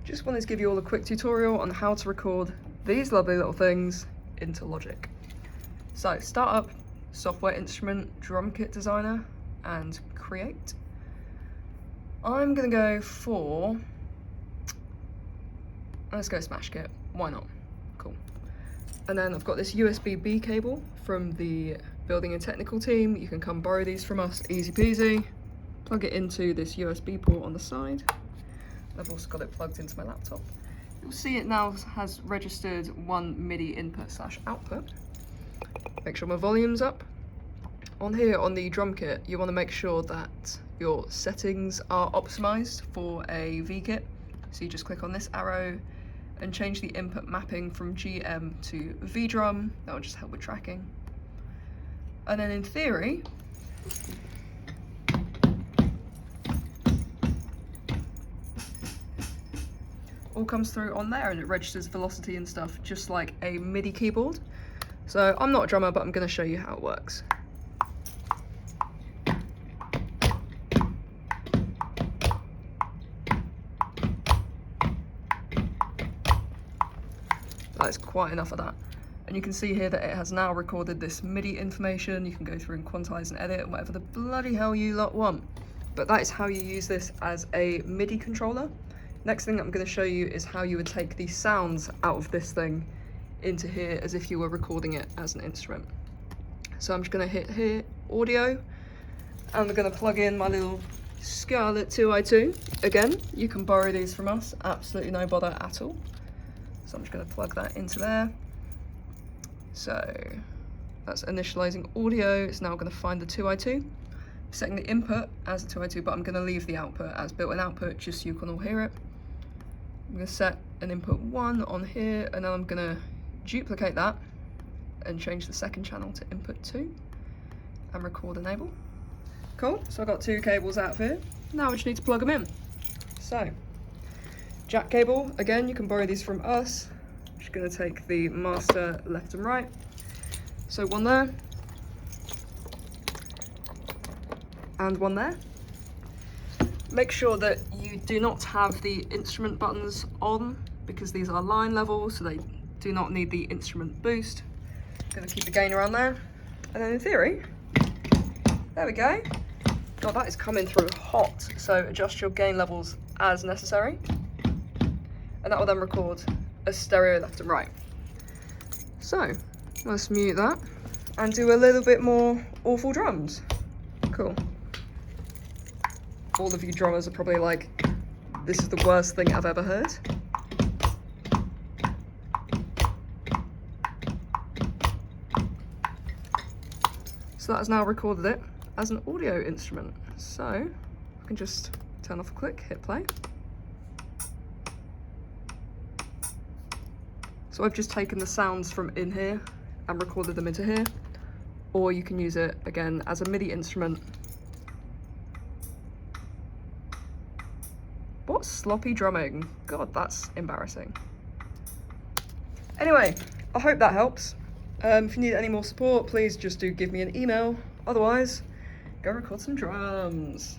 just wanted to give you all a quick tutorial on how to record these lovely little things into Logic. So start up Software Instrument Drum Kit Designer and create. I'm gonna go for, let's go Smash Kit, why not? Cool. And then I've got this USB-B cable from the building and technical team. You can come borrow these from us, easy peasy. Plug it into this USB port on the side. I've also got it plugged into my laptop. You'll see it now has registered one MIDI input/output. Make sure my volume's up. On here on the drum kit, you want to make sure that your settings are optimized for a V kit. So you just click on this arrow and change the input mapping from GM to V drum. That will just help with tracking. And then in theory, all comes through on there and it registers velocity and stuff just like a MIDI keyboard. So I'm not a drummer, but I'm going to show you how it works. That is quite enough of that. And you can see here that it has now recorded this MIDI information. You can go through and quantize and edit and whatever the bloody hell you lot want. But that is how you use this as a MIDI controller. Next thing I'm going to show you is how you would take the sounds out of this thing into here as if you were recording it as an instrument. So I'm just going to hit here, audio, and I'm going to plug in my little Scarlett 2i2. Again, you can borrow these from us, absolutely no bother at all. So I'm just going to plug that into there. So that's initializing audio. It's now going to find the 2i2. Setting the input as a 2i2, but I'm going to leave the output as built-in output just so you can all hear it. I'm going to set an input 1 on here, and then I'm going to duplicate that and change the second channel to input 2 and record enable. Cool, so I've got 2 cables out of here. Now I just need to plug them in. So, jack cable, again, you can borrow these from us. I'm just going to take the master left and right. So one there, and one there. Make sure that you do not have the instrument buttons on because these are line level, so they do not need the instrument boost. Gonna keep the gain around there. And then in theory, there we go. God, that is coming through hot. So adjust your gain levels as necessary. And that will then record a stereo left and right. So let's mute that and do a little bit more awful drums. Cool. All of you drummers are probably like, this is the worst thing I've ever heard. So that has now recorded it as an audio instrument. So I can just turn off a click, hit play. So I've just taken the sounds from in here and recorded them into here. Or you can use it again as a MIDI instrument. What sloppy drumming. God, that's embarrassing. Anyway, I hope that helps. If you need any more support, please just do give me an email. Otherwise, go record some drums.